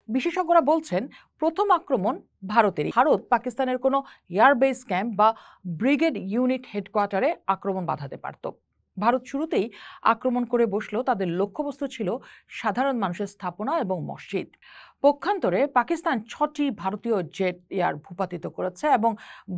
বিশেষজ্ঞরা বলছেন প্রথম আক্রমণ ভারতেরই। ভারত পাকিস্তানের কোনো এয়ারবেস ক্যাম্প বা ব্রিগেড ইউনিট হেডকোয়ার্টারে আক্রমণ বাঁধাতে পারত। ভারত শুরুতেই আক্রমণ করে বসলেও তাদের লক্ষ্যবস্তু ছিল সাধারণ মানুষের স্থাপনা এবং মসজিদ। পক্ষান্তরে পাকিস্তান 6টি ভারতীয় জেট এয়ার ভূপাতিত করেছে এবং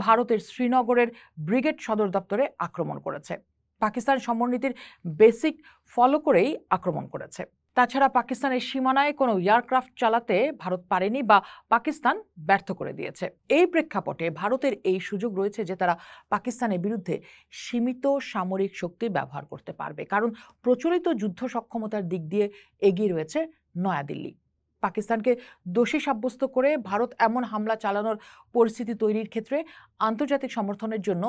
ভারতের শ্রীনগরের ব্রিগেড সদর দপ্তরে আক্রমণ করেছে। পাকিস্তান সমরনীতির বেসিক ফলো করেই আক্রমণ করেছে। তাছাড়া পাকিস্তানের সীমানায় কোনো এয়ারক্রাফট চালাতে ভারত পারেনি বা পাকিস্তান ব্যর্থ করে দিয়েছে। এই প্রেক্ষাপটে ভারতের এই সুযোগ রয়েছে যে তারা পাকিস্তানের বিরুদ্ধে সীমিত সামরিক শক্তি ব্যবহার করতে পারবে, কারণ প্রচলিত যুদ্ধ সক্ষমতার দিক দিয়ে এগিয়ে রয়েছে নয়াদিল্লি। পাকিস্তানকে দোষী সাব্যস্ত করে ভারত এমন হামলা চালানোর পরিস্থিতি তৈরির ক্ষেত্রে আন্তর্জাতিক সমর্থনের জন্য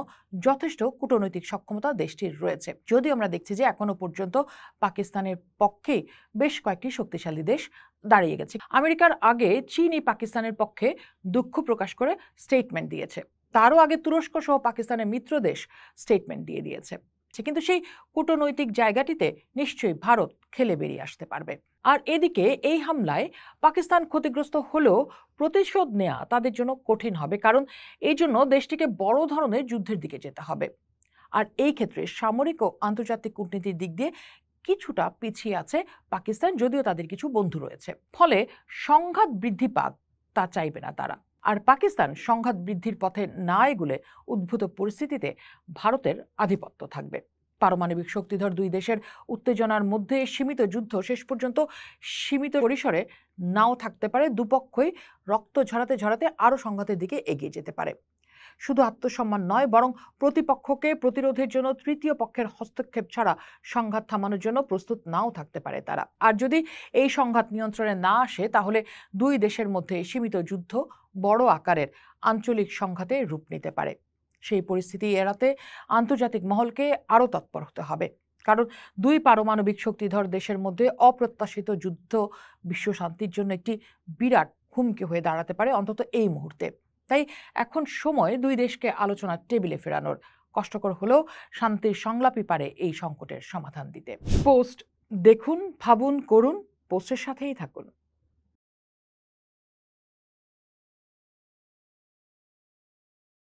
যথেষ্ট কূটনৈতিক সক্ষমতা দেশটির রয়েছে। যদিও আমরা দেখছি যে এখনো পর্যন্ত পাকিস্তানের পক্ষে বেশ কয়েকটি শক্তিশালী দেশ দাঁড়িয়ে গেছে। আমেরিকার আগে চীনই পাকিস্তানের পক্ষে দুঃখ প্রকাশ করে স্টেটমেন্ট দিয়েছে। তারও আগে তুরস্ক সহ পাকিস্তানের মিত্র দেশ স্টেটমেন্ট দিয়ে দিয়েছে। কিন্তু সেই কূটনৈতিক জায়গাটিতে নিশ্চয়ই ভারত খেলে বেরিয়ে আসতে পারবে। আর এদিকে এই হামলায় পাকিস্তান ক্ষতিগ্রস্ত হলেও প্রতিশোধ নেওয়া তাদের জন্য কঠিন হবে, কারণ এই জন্য দেশটিকে বড় ধরনের যুদ্ধের দিকে যেতে হবে। আর এই ক্ষেত্রে সামরিক ও আন্তর্জাতিক কূটনীতির দিক দিয়ে কিছুটা পিছিয়ে আছে পাকিস্তান, যদিও তাদের কিছু বন্ধু রয়েছে। ফলে সংঘাত বৃদ্ধি পাক তা চাইবে না তারা। আর পাকিস্তান সংঘাত বৃদ্ধির পথে না এগুলে উদ্ভূত পরিস্থিতিতে ভারতের আধিপত্য থাকবে। পারমাণবিক শক্তিধর দুই দেশের উত্তেজনার মধ্যে সীমিত যুদ্ধ শেষ পর্যন্ত সীমিত পরিসরে নাও থাকতে পারে। দুপক্ষই রক্ত ঝরাতে ঝরাতে আরও সংঘাতের দিকে এগিয়ে যেতে পারে। শুধু আত্মসম্মান নয়, বরং প্রতিপক্ষকে প্রতিরোধের জন্য তৃতীয় পক্ষের হস্তক্ষেপ ছাড়া সংঘাত থামানোর জন্য প্রস্তুত নাও থাকতে পারে তারা। আর যদি এই সংঘাত নিয়ন্ত্রণে না আসে, তাহলে দুই দেশের মধ্যে সীমিত যুদ্ধ বড় আকারের আঞ্চলিক সংঘাতে রূপ নিতে পারে। সেই পরিস্থিতি এড়াতে আন্তর্জাতিক মহলকে আরও তৎপর হতে হবে, কারণ দুই পারমাণবিক শক্তিধর দেশের মধ্যে অপ্রত্যাশিত যুদ্ধ বিশ্ব শান্তির জন্য একটি বিরাট হুমকি হয়ে দাঁড়াতে পারে, অন্তত এই মুহূর্তে। তাই এখন সময় দুই দেশকে আলোচনার টেবিলে ফেরানোর। কষ্টকর হলেও শান্তির সংলাপই পারে এই সংকটের সমাধান দিতে। পোস্ট দেখুন, ভাবুন, করুন। পোস্টের সাথেই থাকুন।